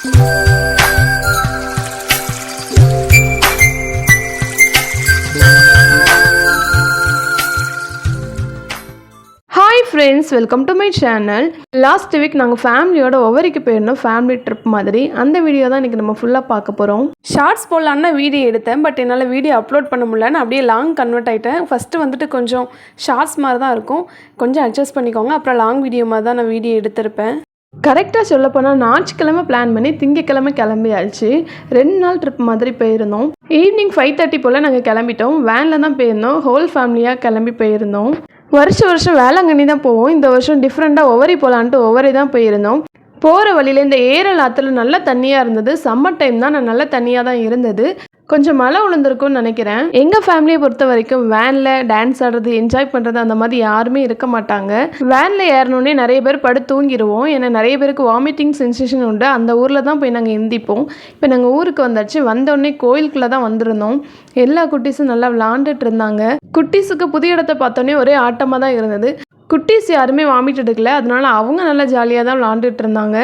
Hi friends, welcome to my channel. Last week நாங்கள் ஃபேமிலியோட ஒவ்வொருக்கு போயிருந்தோம், ஃபேமிலி ட்ரிப் மாதிரி. அந்த வீடியோ தான் இன்றைக்கி நம்ம ஃபுல்லாக பார்க்க போகிறோம். ஷார்ட்ஸ் போடலான்னு வீடியோ எடுத்தேன், பட் என்னால் வீடியோ அப்லோட் பண்ண முடியலன்னு அப்படியே லாங் கன்வெர்ட் ஆகிட்டேன். ஃபஸ்ட்டு வந்துட்டு கொஞ்சம் ஷார்ட்ஸ் மாதிரி தான் இருக்கும், கொஞ்சம் அட்ஜஸ்ட் பண்ணிக்கோங்க. அப்புறம் லாங் வீடியோ மாதிரி தான் நான் வீடியோ எடுத்திருப்பேன். கரெக்டாக சொல்லப்போனால் ஞாயிற்றுக்கிழமை பிளான் பண்ணி திங்கக்கிழமை கிளம்பியாச்சு. 2 நாள் ட்ரிப் மாதிரி போயிருந்தோம். ஈவினிங் 5:30 போல் நாங்கள் கிளம்பிட்டோம். வேனில் தான் போயிருந்தோம், ஹோல் ஃபேமிலியாக கிளம்பி போயிருந்தோம். வருஷம் வேளாங்கண்ணி தான் போவோம். இந்த வருஷம் டிஃப்ரெண்ட்டாக ஒவ்வொரு போகலான்ட்டு ஒவ்வொரு தான் போயிருந்தோம். போகிற வழியில் இந்த ஏரல் ஆற்றுல நல்ல தண்ணியாக இருந்தது. சம்மர் டைம் தான், நான் நல்ல தண்ணியாக தான் இருந்தது. கொஞ்சம் மழை விழுந்திருக்கும்னு நினைக்கிறேன். எங்கள் ஃபேமிலியை பொறுத்த வரைக்கும் வேனில் டான்ஸ் ஆடுறது, என்ஜாய் பண்ணுறது அந்த மாதிரி யாருமே இருக்க மாட்டாங்க. வேனில் ஏறினோடனே நிறைய பேர் படுத்து தூங்கிடுவோம். ஏன்னா நிறைய பேருக்கு வாமிட்டிங் சென்சேஷன் உண்டு. அந்த ஊரில் தான் போய் நாங்கள் எந்திப்போம். இப்போ நாங்கள் ஊருக்கு வந்தாச்சு. வந்தோடனே கோயிலுக்குள்ளே தான் வந்திருந்தோம். எல்லா குட்டீஸும் நல்லா விளாண்டுட்டு இருந்தாங்க. குட்டீஸுக்கு புதிய இடத்த பார்த்தோன்னே ஒரே ஆட்டமாக தான் இருந்தது. குட்டீஸ் யாருமே வாமிட் எடுக்கல, அதனால அவங்க நல்லா ஜாலியாக தான் விளாண்டுட்டு இருந்தாங்க.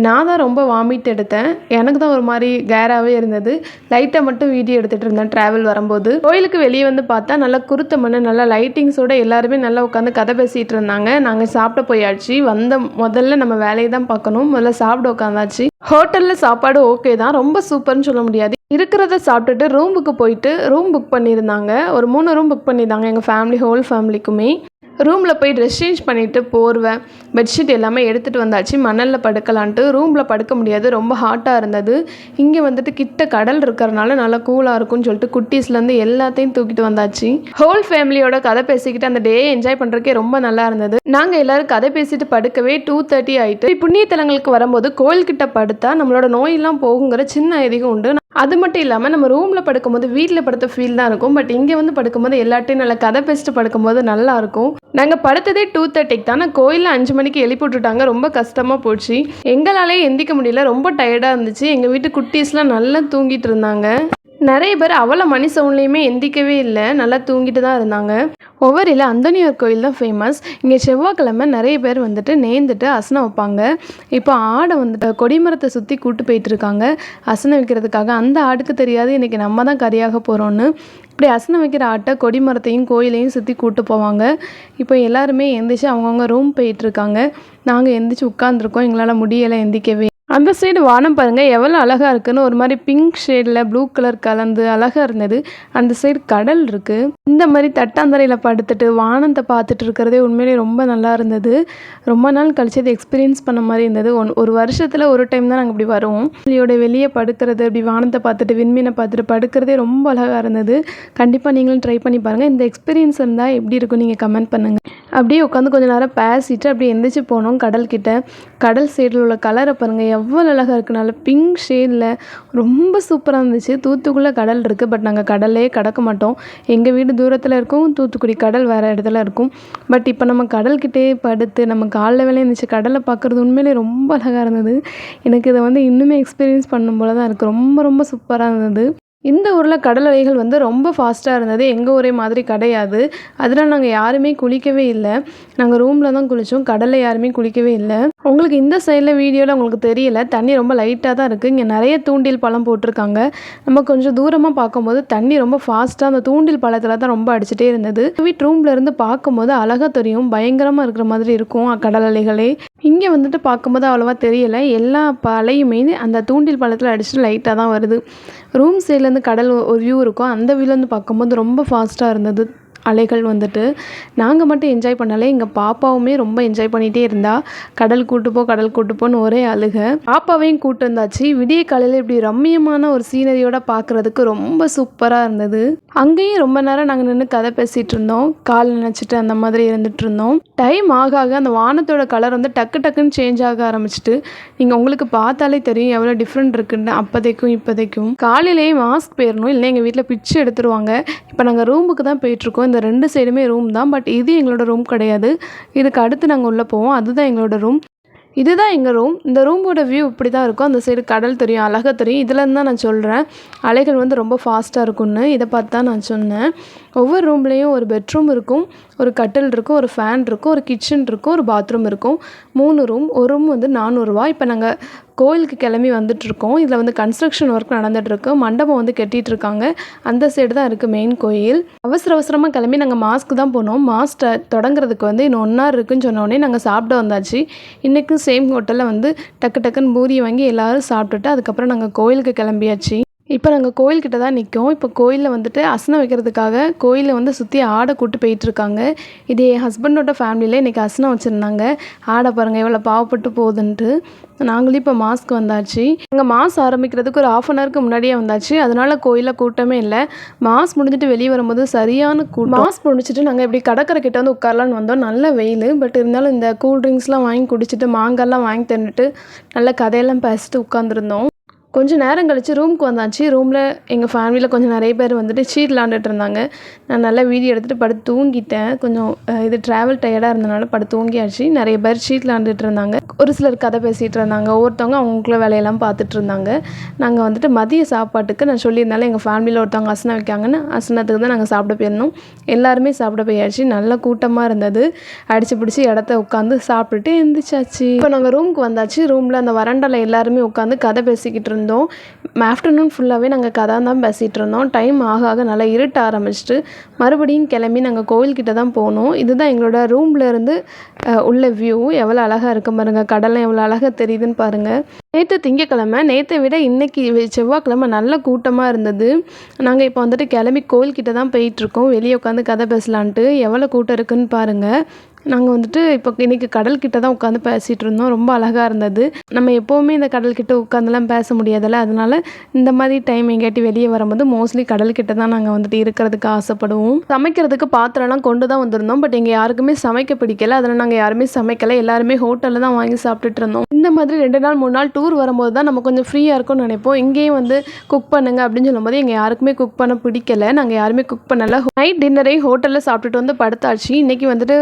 நான் தான் ரொம்ப வாமிட் எடுத்தேன். எனக்கு தான் ஒரு மாதிரி கேராகவே இருந்தது. லைட்டாக மட்டும் வீடியோ எடுத்துகிட்டு இருந்தேன் ட்ராவல் வரும்போது. கோயிலுக்கு வெளியே வந்து பார்த்தா நல்லா குருத்த மண்ணு, நல்லா லைட்டிங்ஸோடு எல்லாருமே நல்லா உட்காந்து கதை பேசிகிட்டு இருந்தாங்க. நாங்கள் சாப்பிட போயாச்சு. முதல்ல நம்ம வேலையை தான் பார்க்கணும். முதல்ல சாப்பிட உட்காந்தாச்சு. ஹோட்டலில் சாப்பாடு ஓகே தான், ரொம்ப சூப்பர்னு சொல்ல முடியாது. இருக்கிறத சாப்பிட்டுட்டு ரூமுக்கு போயிட்டு ரூம் புக் பண்ணியிருந்தாங்க. ஒரு 3 ரூம் புக் பண்ணியிருந்தாங்க எங்கள் ஃபேமிலி, ஹோல் ஃபேமிலிக்குமே. ரூமில் போய் ட்ரெஸ் சேஞ்ச் பண்ணிவிட்டு போர்வை, பெட்ஷீட் எல்லாமே எடுத்துகிட்டு வந்தாச்சு. மணலில் படுக்கலான்ட்டு. ரூமில் படுக்க முடியாது, ரொம்ப ஹாட்டாக இருந்தது. இங்கே வந்துட்டு கிட்ட கடல் இருக்கிறனால நல்லா கூலாக இருக்கும்னு சொல்லிட்டு குட்டீஸ்லேருந்து எல்லாத்தையும் தூக்கிட்டு வந்தாச்சு. ஹோல் ஃபேமிலியோட கதை பேசிக்கிட்டு அந்த டே என்ஜாய் பண்ணுறதுக்கே ரொம்ப நல்லா இருந்தது. நாங்கள் எல்லோரும் கதை பேசிட்டு படுக்கவே 2:30 ஆகிட்டு. புண்ணியத்தலங்களுக்கு வரும்போது கோயில்கிட்ட படுத்தா நம்மளோட நோயெல்லாம் போகுங்கிற சின்ன ஐதீகம் உண்டு. அது மட்டும் இல்லாமல் நம்ம ரூமில் படுக்கும்போது வீட்டில் படுத்த ஃபீல் தான் இருக்கும். பட் இங்கே வந்து படுக்கும்போது எல்லாட்டையும் நல்லா கதை பேசிட்டு படுக்கும்போது நல்லாயிருக்கும். நாங்கள் படுத்ததே 2:30 தான். கோயிலில் 5 மணிக்கு எழுப்பி விட்டுட்டாங்க. ரொம்ப கஷ்டமாக போச்சு. எங்களாலே எந்திக்க முடியல, ரொம்ப டயர்டாக இருந்துச்சு. எங்கள் வீட்டு குட்டீஸ்லாம் நல்லா தூங்கிட்டு இருந்தாங்க. நிறைய பேர் அவ்வளோ மணி சவுண்ட்லேயுமே எந்திக்கவே இல்லை, நல்லா தூங்கிட்டு தான் இருந்தாங்க. ஒவ்வொருல அந்தோனியார் கோயில் தான் ஃபேமஸ். இங்கே செவ்வாய்க்கிழமை நிறைய பேர் வந்துட்டு நேர்ந்துட்டு அசனம் வைப்பாங்க. இப்போ ஆடை வந்துட்டு கொடிமரத்தை சுற்றி கூட்டு போயிட்டுருக்காங்க அசனம் வைக்கிறதுக்காக. அந்த ஆடுக்கு தெரியாது இன்றைக்கி நம்ம தான் கறியாக போகிறோன்னு. இப்படி அசனம் வைக்கிற ஆட்டை கொடிமரத்தையும் கோயிலையும் சுற்றி கூட்டு போவாங்க. இப்போ எல்லாருமே எந்திரிச்சு அவங்கவுங்க ரூம் போயிட்டுருக்காங்க. நாங்கள் எந்திரிச்சு உட்காந்துருக்கோம். எங்களால் முடியலை எந்திக்கவே. அந்த சைடு வானம் பாருங்கள் எவ்வளோ அழகாக இருக்குதுன்னு. ஒரு மாதிரி பிங்க் ஷேடில் ப்ளூ கலர் கலந்து அழகாக இருந்தது. அந்த சைடு கடல் இருக்குது. இந்த மாதிரி தட்டாந்தரையில் படுத்துட்டு வானத்தை பார்த்துட்டு இருக்கிறதே உண்மையிலே ரொம்ப நல்லா இருந்தது. ரொம்ப நாள் கழிச்சு இது எக்ஸ்பீரியன்ஸ் பண்ண மாதிரி இருந்தது. ஒரு வருஷத்தில் ஒரு டைம் தான் நாங்கள் இப்படி வருவோம். வெளியே படுக்கிறது, இப்படி வானத்தை பார்த்துட்டு விண்மீனை பார்த்துட்டு படுக்கிறதே ரொம்ப அழகாக இருந்தது. கண்டிப்பாக நீங்களும் ட்ரை பண்ணி பாருங்கள். இந்த எக்ஸ்பீரியன்ஸ் இருந்தால் எப்படி இருக்கும் நீங்கள் கமெண்ட் பண்ணுங்கள். அப்படியே உட்காந்து கொஞ்சம் நேரம் பேசிட்டு அப்படியே எந்திரிச்சு போனோம் கடல்கிட்ட. கடல் சைடில் உள்ள கலரை பாருங்கள் எவ்வளோ அழகாக இருக்குனால பிங்க் ஷேடில் ரொம்ப சூப்பராக இருந்துச்சு. தூத்துக்குள்ளே கடல் இருக்குது, பட் நாங்கள் கடல்லே கடக்க மாட்டோம். எங்கள் வீடு தூரத்தில் இருக்கும், தூத்துக்குடி கடல் வேறு இடத்துல இருக்கும். பட் இப்போ நம்ம கடல்கிட்டே படுத்து நம்ம காலைல வேலையை இருந்துச்சு கடலை பார்க்குறது உண்மையிலே ரொம்ப அழகாக இருந்தது. எனக்கு இதை வந்து இன்னுமே எக்ஸ்பீரியன்ஸ் பண்ணும் போல தான் இருக்குது. ரொம்ப சூப்பராக இருந்தது. இந்த ஊரில் கடல் அலைகள் வந்து ரொம்ப ஃபாஸ்ட்டாக இருந்தது. எங்கள் ஊரே மாதிரி கிடையாது. அதனால் நாங்கள் யாருமே குளிக்கவே இல்லை. நாங்கள் ரூமில் தான் குளித்தோம். கடலில் யாருமே குளிக்கவே இல்லை. உங்களுக்கு இந்த சைடில் வீடியோவில் உங்களுக்கு தெரியல, தண்ணி ரொம்ப லைட்டாக தான் இருக்குது. இங்கே நிறைய தூண்டில் பழம் போட்டிருக்காங்க. நம்ம கொஞ்சம் தூரமாக பார்க்கும்போது தண்ணி ரொம்ப ஃபாஸ்ட்டாக அந்த தூண்டில் பழத்தில் தான் ரொம்ப அடிச்சுட்டே இருந்தது. வீட்டு ரூமில் இருந்து பார்க்கும்போது அழகாக தெரியும், பயங்கரமாக இருக்கிற மாதிரி இருக்கும் கடல் அலைகளே. இங்கே வந்துட்டு பார்க்கும்போது அவ்வளோவா தெரியலை. எல்லா அலையுமே அந்த தூண்டில் பழத்தில் அடிச்சுட்டு லைட்டாக தான் வருது. ரூம் சைட்லேருந்து கடல் ஒரு வியூ இருக்கும், அந்த வியூலேருந்து பார்க்கும்போது ரொம்ப ஃபாஸ்ட்டாக இருந்தது அலைகள் வந்துட்டு. நாங்கள் மட்டும் என்ஜாய் பண்ணலை, எங்கள் பாப்பாவுமே ரொம்ப என்ஜாய் பண்ணிகிட்டே இருந்தா. கடல் கூட்டு போன்னு ஒரே அழுக. பாப்பாவையும் கூட்டு வந்தாச்சு. விடிய காலையில் இப்படி ரம்மியமான ஒரு சீனரியோட பார்க்குறதுக்கு ரொம்ப சூப்பராக இருந்தது. அங்கேயும் ரொம்ப நேரம் நாங்கள் நின்று கதை பேசிகிட்டு இருந்தோம், கால் நினச்சிட்டு அந்த மாதிரி இருந்துகிட்டு இருந்தோம். டைம் ஆக அந்த வானத்தோட கலர் வந்து டக்குன்னு சேஞ்ச் ஆக ஆரம்பிச்சிட்டு. நீங்கள் உங்களுக்கு பார்த்தாலே தெரியும் எவ்வளோ டிஃப்ரெண்ட் இருக்குன்னு அப்போதைக்கும் இப்போதைக்கும். காலையிலேயே மாஸ்க் போயிடணும், இல்லை எங்கள் வீட்டில் பிச்சு எடுத்துருவாங்க. இப்போ நாங்கள் ரூமுக்கு தான் போயிட்டுருக்கோம். இந்த 2 சைடுமே ரூம் தான், பட் இது எங்களோட ரூம் கிடையாது. இதுக்கு அடுத்து நாங்கள் உள்ளே போவோம், அதுதான் எங்களோட ரூம். இதுதான் எங்கள் ரூம். இந்த ரூமோட வியூ இப்படி தான் இருக்கும். அந்த சைடு கடல் தெரியும், அழகாக தெரியும். இதுலேருந்து தான் நான் சொல்கிறேன் அலைகள் வந்து ரொம்ப ஃபாஸ்ட்டாக இருக்கும்னு. இதை பார்த்து தான் நான் சொன்னேன். ஒவ்வொரு ரூம்லேயும் ஒரு பெட்ரூம் இருக்கும், ஒரு கட்டில் இருக்கும், ஒரு ஃபேன் இருக்கும், ஒரு கிச்சன் இருக்கும், ஒரு பாத்ரூம் இருக்கும். 3 ரூம். ஒரு ரூம் வந்து 400 ரூபா. இப்போ நாங்கள் கோயிலுக்கு கிளம்பி வந்துட்டுருக்கோம். இதில் வந்து கன்ஸ்ட்ரக்ஷன் ஒர்க் நடந்துகிட்ருக்கு. மண்டபம் வந்து கட்டிகிட்டு இருக்காங்க. அந்த சைடு தான் இருக்குது மெயின் கோயில். அவசரமாக கிளம்பி நாங்கள் மாஸ்க்கு தான் போனோம். மாஸ் தொடங்குறதுக்கு வந்து இன்னும் 1 hour இருக்குன்னு சொன்னோடனே நாங்கள் சாப்பிட வந்தாச்சு. இன்றைக்கும் சேம் ஹோட்டலில் வந்து டக்குன்னு பூரி வாங்கி எல்லோரும் சாப்பிட்டுட்டு அதுக்கப்புறம் நாங்கள் கோயிலுக்கு கிளம்பியாச்சு. இப்போ நாங்கள் கோயில்கிட்ட தான் நிற்கோம். இப்போ கோயிலில் வந்துட்டு அசனம் வைக்கிறதுக்காக கோயிலில் வந்து சுற்றி ஆடை கூட்டு போயிட்டுருக்காங்க. இது என் ஹஸ்பண்டோட ஃபேமிலியில் இன்றைக்கி அசனம் வச்சுருந்தாங்க. ஆடை பாருங்கள் எவ்வளோ பாவப்பட்டு போகுதுன்ட்டு. நாங்களும் இப்போ மாஸ்க்கு வந்தாச்சு. அங்கே மாஸ் ஆரம்பிக்கிறதுக்கு ஒரு 1/2 hourக்கு முன்னாடியே வந்தாச்சு. அதனால் கோயிலில் கூட்டமே இல்லை. மாஸ் முடிஞ்சிட்டு வெளியே வரும்போது சரியான கூட்டம். மாஸ் முடிச்சுட்டு நாங்கள் இப்படி கடற்கரை கிட்ட வந்து உட்காரலான்னு வந்தோம். நல்ல வெயில். பட் இருந்தாலும் இந்த கூல்ட்ரிங்க்ஸ்லாம் வாங்கி குடிச்சிட்டு மாங்காய்லாம் வாங்கி தின்னுட்டு நல்ல கதையெல்லாம் பேசிட்டு உட்காந்துருந்தோம். கொஞ்சம் நேரம் கழித்து ரூமுக்கு வந்தாச்சு. ரூமில் எங்கள் ஃபேமிலியில் கொஞ்சம் நிறைய பேர் வந்துட்டு சீட் விளாண்டுட்டு இருந்தாங்க. நான் நல்லா வீடியோ எடுத்துகிட்டு படுத்து தூங்கிட்டேன். கொஞ்சம் இது ட்ராவல் டயர்டாக இருந்தனால படுத்து தூங்கியாச்சு. நிறைய பேர் சீட் விளாண்டுட்டு இருந்தாங்க. ஒரு சிலர் கதை பேசிகிட்டு இருந்தாங்க. ஒவ்வொருத்தவங்க அவங்களுக்குள்ள வேலையெல்லாம் பார்த்துட்டு இருந்தாங்க. நாங்கள் வந்துட்டு மதிய சாப்பாட்டுக்கு நான் சொல்லியிருந்தாலும் எங்கள் ஃபேமிலியில் ஒருத்தவங்க அசனம் வைக்காங்கன்னு அசனத்துக்கு தான் நாங்கள் சாப்பிட போயிருந்தோம். எல்லாருமே சாப்பிட போயாச்சு. நல்ல கூட்டமாக இருந்தது. அடித்து பிடிச்சி இடத்த உட்காந்து சாப்பிட்டுட்டு எழுந்திரிச்சாச்சு. இப்போ நாங்கள் ரூமுக்கு வந்தாச்சு. ரூமில் அந்த வராண்டாவில் எல்லாருமே உட்காந்து கதை பேசிக்கிட்டு இருந்தோம். ஆஃப்டர்நூன் ஃபுல்லாகவே நாங்கள் கதை தான் பேசிகிட்டு இருந்தோம். டைம் ஆக நல்லா இருட்ட ஆரம்பிச்சிட்டு மறுபடியும் கிளம்பி நாங்கள் கோயில்கிட்ட தான் போனோம். இதுதான் எங்களோட ரூம்லேருந்து உள்ள வியூ. எவ்வளோ அழகாக இருக்கு பாருங்கள். கடலாம் எவ்வளோ அழகாக தெரியுதுன்னு பாருங்கள். நேற்று திங்கக்கிழமை, நேற்றை விட இன்றைக்கி செவ்வாய்க்கிழமை நல்ல கூட்டமாக இருந்தது. நாங்கள் இப்போ வந்துட்டு கிளம்பி கோயில்கிட்ட தான் போயிட்டுருக்கோம். வெளியே உட்காந்து கதை பேசலான்ட்டு. எவ்வளோ கூட்டம் இருக்குதுன்னு பாருங்கள். நாங்கள் வந்துட்டு இப்போ இன்றைக்கி கடல்கிட்ட தான் உட்காந்து பேசிகிட்டு இருந்தோம். ரொம்ப அழகாக இருந்தது. நம்ம எப்போவுமே இந்த கடல்கிட்ட உட்காந்துலாம் பேச முடியாதுல்ல. அதனால் இந்த மாதிரி டைம் எங்கேயாட்டி வெளியே வரும்போது மோஸ்ட்லி கடல்கிட்ட தான் நாங்கள் வந்துட்டு இருக்கிறதுக்கு ஆசைப்படுவோம். சமைக்கிறதுக்கு பாத்திரம்லாம் கொண்டு தான் வந்திருந்தோம். பட் எங்கள் யாருக்குமே சமைக்க பிடிக்கல. அதனால் நாங்கள் யாருமே சமைக்கலை. எல்லாருமே ஹோட்டலில் தான் வாங்கி சாப்பிட்டுட்டு இருந்தோம். இந்த மாதிரி 2 நாள் 3 நாள் டூர் வரும்போது தான் நம்ம கொஞ்சம் ஃப்ரீயாக இருக்கும்னு நினைப்போம். இங்கேயும் வந்து குக் பண்ணுங்க அப்படின்னு சொல்லும்போது எங்கள் யாருக்குமே குக் பண்ண பிடிக்கல. நாங்கள் யாருமே குக் பண்ணலை. நைட் டின்னரை ஹோட்டலில் சாப்பிட்டுட்டு வந்து படுத்தாச்சு. இன்றைக்கி வந்துட்டு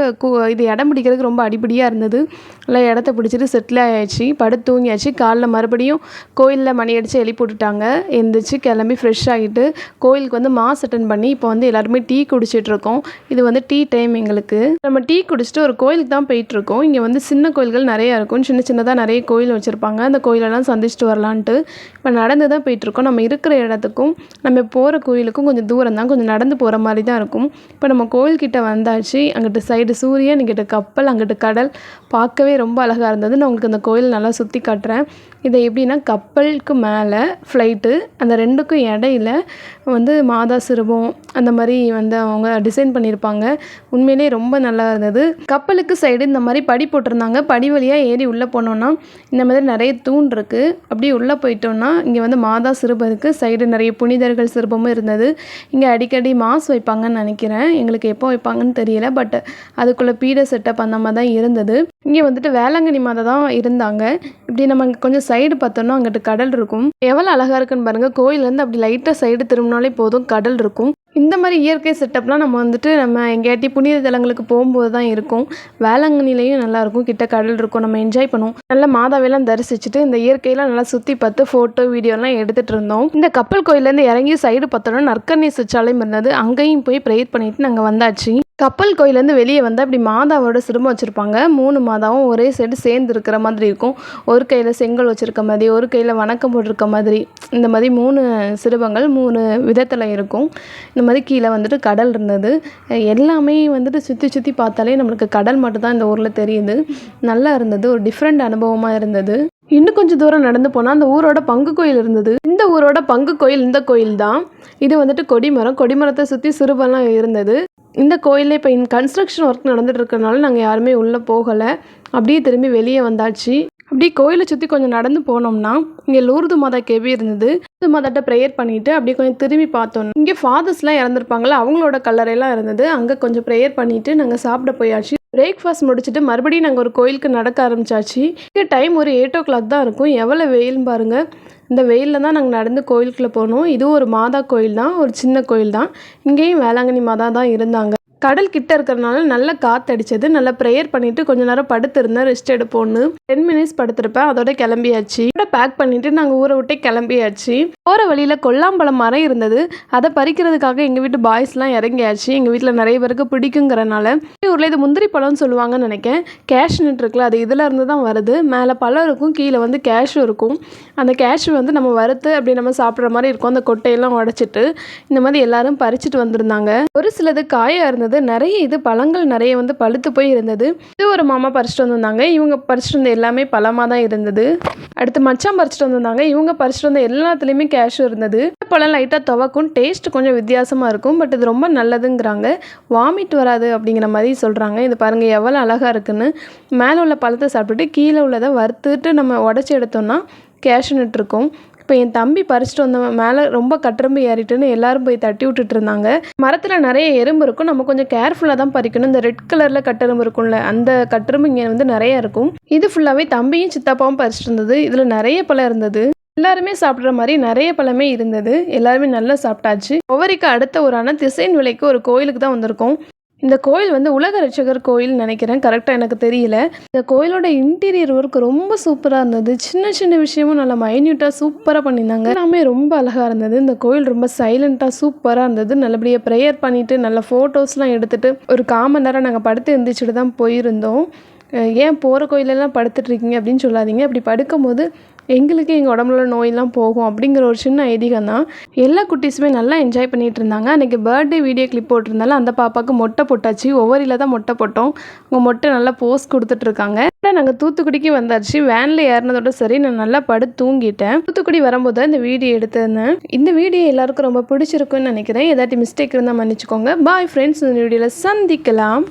இது இடம் பிடிக்கிறதுக்கு ரொம்ப அடிப்படியாக இருந்தது. நல்லா இடத்த பிடிச்சிட்டு செட்டில் ஆகிடுச்சு. படுத்து தூங்கியாச்சு. காலைல மறுபடியும் கோயிலில் மணி அடித்து எழுப்பி விட்டுட்டாங்க. எழுந்திரிச்சு கிளம்பி ஃப்ரெஷ் ஆகிட்டு கோயிலுக்கு வந்து மாஸ் அட்டன் பண்ணி இப்போ வந்து எல்லாருமே டீ குடிச்சிட்ருக்கோம். இது வந்து டீ டைம் எங்களுக்கு. நம்ம டீ குடிச்சிட்டு ஒரு கோயிலுக்கு தான் போயிட்டுருக்கோம். இங்கே வந்து சின்ன கோயில்கள் நிறையா இருக்கும். சின்னதாக நிறைய கோயில் வச்சுருப்பாங்க. அந்த கோயிலெல்லாம் சந்திச்சுட்டு வரலான்ட்டு இப்போ நடந்து தான் போயிட்டுருக்கோம். நம்ம இருக்கிற இடத்துக்கும் நம்ம போகிற கோயிலுக்கும் கொஞ்சம் தூரம் தான். கொஞ்சம் நடந்து போகிற மாதிரி தான் இருக்கும். இப்போ நம்ம கோயில்கிட்ட வந்தாச்சு. அங்கிட்டு சைடு சூரியன், இங்கிட்ட கப்பல், அங்கிட்டு கடல். பார்க்கவே ரொம்ப அழகாக இருந்தது. நான் உங்களுக்கு அந்த கோயில் நல்லா சுற்றி காட்டுறேன். இதை எப்படின்னா கப்பலுக்கு மேலே ஃப்ளைட்டு, அந்த 2க்கும் இடையில வந்து மாதா சிறுவம் அந்த மாதிரி வந்து அவங்க டிசைன் பண்ணியிருப்பாங்க. உண்மையிலே ரொம்ப நல்லா இருந்தது. கப்பலுக்கு சைடு இந்த மாதிரி படி போட்டிருந்தாங்க. படி வழியாக ஏறி உள்ளே போனோன்னா இந்த மாதிரி நிறைய தூண் இருக்குது. அப்படியே உள்ளே போயிட்டோன்னா இங்கே வந்து மாதா சிறுபம் இருக்குது. சைடு நிறைய புனிதர்கள் சிறுபமும் இருந்தது. இங்கே அடிக்கடி மாஸ் வைப்பாங்கன்னு நினைக்கிறேன். எங்களுக்கு எப்போ வைப்பாங்கன்னு தெரியல. பட் அதுக்குள்ளே பீட செட்டப் அந்த மாதிரி தான் இருந்தது. இங்கே வந்துட்டு வேளாங்கண்ணி மாதா தான் இருந்தாங்க. இப்படி நம்ம கொஞ்சம் சைடு பார்த்தோன்னா அங்கிட்டு கடல் இருக்கும். எவ்வளோ அழகாக இருக்குன்னு பாருங்கள். கோயிலேருந்து அப்படி லைட்டாக சைடு திரும்பினாலே போதும், கடல் இருக்கும். இந்த மாதிரி இயற்கை செட்டப்லாம் நம்ம எங்கேயாட்டி புனித தலங்களுக்கு போகும்போது தான் இருக்கும். வேளாங்கண்ணிலையும் நல்லாயிருக்கும். கிட்ட கடல் இருக்கும். நம்ம என்ஜாய் பண்ணுவோம். நல்லா மாதாவெல்லாம் தரிசிச்சுட்டு இந்த இயற்கையெல்லாம் நல்லா சுற்றி பார்த்து ஃபோட்டோ வீடியோலாம் எடுத்துகிட்டு இருந்தோம். இந்த கப்பல் கோயிலேருந்து இறங்கி சைடு பார்த்தோன்னா நற்கண்ணி சிற்றாலயம் இருந்தது. அங்கேயும் போய் ப்ரேயர் பண்ணிவிட்டு நாங்கள் வந்தாச்சு. கப்பல் கோயிலேருந்து வெளியே வந்து அப்படி மாதாவோட சிறுமம் வச்சுருப்பாங்க. 3 மாதாவும் ஒரே சைடு சேர்ந்து இருக்கிற மாதிரி இருக்கும். ஒரு கையில் செங்கல் வச்சுருக்க மாதிரி, ஒரு கையில் வணக்கம் போட்டிருக்க மாதிரி, இந்த மாதிரி 3 சிறுவங்கள் 3 விதத்தில் இருக்கும். இந்த மாதிரி கீழே வந்துட்டு கடல் இருந்தது. எல்லாமே வந்துட்டு சுற்றி பார்த்தாலே நம்மளுக்கு கடல் மட்டும்தான் இந்த ஊரில் தெரியுது. நல்லா இருந்தது. ஒரு டிஃப்ரெண்ட் அனுபவமாக இருந்தது. இன்னும் கொஞ்சம் தூரம் நடந்து போனால் அந்த ஊரோட பங்கு கோயில் இருந்தது. இந்த ஊரோட பங்கு கோயில் இந்த கோயில் தான். இது வந்துட்டு கொடிமரத்தை சுற்றி சிறுவெல்லாம் இருந்தது. இந்த கோயிலில் இப்போ கன்ஸ்ட்ரக்ஷன் ஒர்க் நடந்துட்டு இருக்கிறனால நாங்கள் யாருமே உள்ளே போகலை. அப்படியே திரும்பி வெளியே வந்தாச்சு. அப்படியே கோயிலை சுற்றி கொஞ்சம் நடந்து போனோம்னா இங்கே லூர்து மாதா கேவி இருந்தது. லூர்து மாதாட்ட ப்ரேயர் பண்ணிவிட்டு அப்படியே கொஞ்சம் திரும்பி பார்த்தோம். இங்கே ஃபாதர்ஸ்லாம் இறந்துருப்பாங்களா, அவங்களோட கல்லறையெல்லாம் இருந்தது. அங்கே கொஞ்சம் ப்ரேயர் பண்ணிவிட்டு நாங்கள் சாப்பிட போயாச்சு. பிரேக்ஃபாஸ்ட் முடிச்சுட்டு மறுபடியும் நாங்கள் ஒரு கோயிலுக்கு நடக்க ஆரம்பித்தாச்சு. இங்கே டைம் ஒரு 8 o'clock தான் இருக்கும். எவ்வளோ வெயில்னு பாருங்கள். இந்த வெயிலில் தான் நாங்கள் நடந்து கோயிலுக்குள்ளே போனோம். இதுவும் ஒரு மாதா கோயில் தான், ஒரு சின்ன கோயில் தான். இங்கேயும் வேளாங்கண்ணி மாதா தான் இருந்தாங்க. கடல் கிட்ட இருக்கிறதுனால நல்ல காற்றடிச்சது. நல்லா ப்ரேயர் பண்ணிவிட்டு கொஞ்சம் நேரம் படுத்திருந்தேன், ரெஸ்ட் எடுப்போன்னு. 10 மினிட்ஸ் படுத்திருப்பேன், அதோட கிளம்பியாச்சு. பேக் பண்ணிவிட்டு நாங்கள் ஊரை விட்டு கிளம்பியாச்சு. போகிற வழியில் கொல்லாம்பழம் மரம் இருந்தது, அதை பறிக்கிறதுக்காக எங்கள் வீட்டு பாய்ஸ்லாம் இறங்கியாச்சு. எங்கள் வீட்டில் நிறைய பேருக்கு பிடிக்குங்கிறனால. ஊரில் இது முந்திரி பழம்னு சொல்லுவாங்கன்னு நினைக்கிறேன். கேஷ்நட் இருக்குல்ல, அது இதில் இருந்து தான் வருது. மேலே பழம் இருக்கும், கீழே வந்து கேஷு இருக்கும். அந்த கேஷு வந்து நம்ம வறுத்து அப்படி நம்ம சாப்பிட்ற மாதிரி இருக்கும். அந்த கொட்டையெல்லாம் உடைச்சிட்டு இந்த மாதிரி எல்லாரும் பறிச்சுட்டு வந்திருந்தாங்க. ஒரு சிலது காயாக இருந்தது, நிறைய இது பழங்கள் நிறைய வந்து பழுத்து போய் இருந்தது. இது ஒரு மாமா பறிச்சுட்டு வந்திருந்தாங்க. இவங்க பறிச்சுட்டு வந்த எல்லாமே பழமாக தான் இருந்தது. அடுத்து மச்சான் பறிச்சுட்டு வந்திருந்தாங்க. இவங்க பறிச்சுட்டு வந்த எல்லாத்துலேயுமே கேஷு இருந்தது. பழம் லைட்டாக துவக்கும், டேஸ்ட் கொஞ்சம் வித்தியாசமாக இருக்கும். பட் இது ரொம்ப நல்லதுங்கிறாங்க, வாமிட் வராது அப்படிங்கிற மாதிரி சொல்கிறாங்க. இது பாருங்கள் எவ்வளோ அழகாக இருக்குன்னு. மேலே உள்ள பழத்தை சாப்பிட்டுட்டு கீழே உள்ளதை வறுத்துட்டு நம்ம உடச்சி எடுத்தோம்னா கேஷ்நட் இருக்கும். இப்போ என் தம்பி பறிச்சுட்டு வந்தவன் மேலே ரொம்ப கட்டெரும்பு ஏறிட்டுன்னு எல்லாரும் போய் தட்டி விட்டுட்டு இருந்தாங்க. மரத்தில் நிறைய எறும்பு இருக்கும், நம்ம கொஞ்சம் கேர்ஃபுல்லாக தான் பறிக்கணும். இந்த ரெட் கலரில் கட்டெரும்பு இருக்கும்ல, அந்த கட்டெரும்பு இங்கே வந்து நிறைய இருக்கும். இது ஃபுல்லாகவே தம்பியும் சித்தப்பாவும் பறிச்சுட்டு இருந்தது. இதில் நிறைய பழம் இருந்தது. எல்லாருமே சாப்பிட்ற மாதிரி நிறைய பழமே இருந்தது. எல்லாருமே நல்லா சாப்பிட்டாச்சு. ஒவ்வொருக்கு அடுத்த ஊரான திசைன் விலைக்கு ஒரு கோயிலுக்கு தான் வந்திருக்கோம். இந்த கோயில் வந்து உலக ரட்சகர் கோயில் நினைக்கிறேன், கரெக்டாக எனக்கு தெரியல. இந்த கோயிலோட இன்டீரியர் ஒர்க் ரொம்ப சூப்பராக இருந்தது. சின்ன சின்ன விஷயமும் நல்லா மைன்யூட்டாக சூப்பராக பண்ணியிருந்தாங்க. எல்லாமே ரொம்ப அழகாக இருந்தது. இந்த கோயில் ரொம்ப சைலண்ட்டாக சூப்பராக இருந்தது. நல்லபடியாக ப்ரேயர் பண்ணிவிட்டு நல்ல ஃபோட்டோஸ்லாம் எடுத்துகிட்டு ஒரு 1/4 மணி நேரம் நாங்கள் படுத்து எழுந்திரிச்சிட்டு தான் போயிருந்தோம். ஏன் போகிற கோயிலெல்லாம் படுத்துட்ருக்கீங்க அப்படின்னு சொல்லாதீங்க. அப்படி படுக்கும்போது எங்களுக்கு எங்கள் உடம்புல நோயெல்லாம் போகும் அப்படிங்கிற ஒரு சின்ன ஐதீகம் தான். எல்லா குட்டீஸுமே நல்லா என்ஜாய் பண்ணிகிட்டு இருந்தாங்க. அன்றைக்கி பர்த்டே வீடியோ கிளிப் போட்டிருந்தாலும் அந்த பாப்பாவுக்கு மொட்டை போட்டாச்சு. ஒவ்வொரியில் தான் மொட்டை போட்டோம். அவங்க மொட்டை நல்லா போஸ் கொடுத்துட்ருக்காங்க. நாங்கள் தூத்துக்குடிக்கு வந்தாச்சு. வேனில் ஏறினதோட சரி நான் நல்லா படுத்து தூங்கிட்டேன். தூத்துக்குடி வரும்போது தான் இந்த வீடியோ எடுத்திருந்தேன். இந்த வீடியோ எல்லாருக்கும் ரொம்ப பிடிச்சிருக்குன்னு நினைக்கிறேன். ஏதாட்டி மிஸ்டேக் இருந்தால் மன்னிச்சுக்கோங்க. பாய் ஃப்ரெண்ட்ஸ், இந்த வீடியோவில் சந்திக்கலாம்.